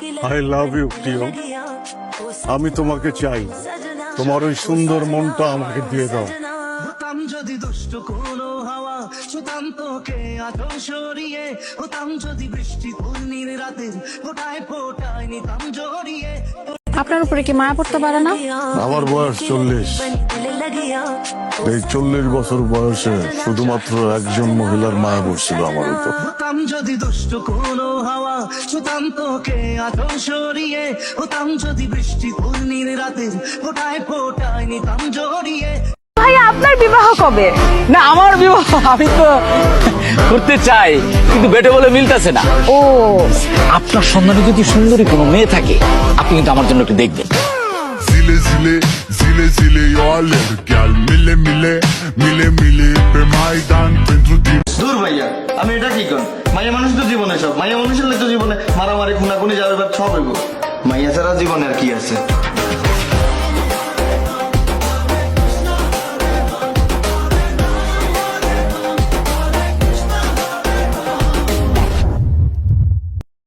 I love you প্রিয়, আমি তোমাকে চাই, তোমার ওই সুন্দর মনটা আমাকে দিয়ে দাও। হতাম যদি দুষ্ট কোনো হাওয়া, ছুতাম তোকে আঁচল সরিয়ে, হতাম যদি বৃষ্টি পূর্ণির রাতের ফোটায় ফোটায় নিতাম জড়িয়ে। আপনার উপরে কি মায়া পড়তে পারে না? আমার বয়স 40। এই 40 বছর বয়সে শুধুমাত্র একজন মহিলার মায়া পড়ছিল আমার উপর। হতাম যদি দুষ্ট কোনো হাওয়া, ছুতাম তোকে আঁচল সরিয়ে, হতাম যদি বৃষ্টি পূর্ণির রাতের ফোটায় ফোটায় নিতাম জড়িয়ে। ভাইয়া আপনার বিবাহ কবে? না আমার বিবাহ আমি তো করতে চাই, কিন্তু বেটে বলে মিলতেছে না। ও আপনার সন্ধানে যদি সুন্দরী কোনো মেয়ে থাকে, আপনি কিন্তু আমার জন্য একটু দেখবেন। Zile zile, zile zile eu alerg Gheal mile mile, mile mile Pe Maidan pentru tine দূর ভাইয়া, আমি এটা কি কর? মাইয়া মানুষ তো জীবনে সব, মাইয়া মানুষের তো জীবনে মারামারি খুনাখুনি যাবে, সব হইব। মাইয়া ছাড়া জীবনে আর কি আছে?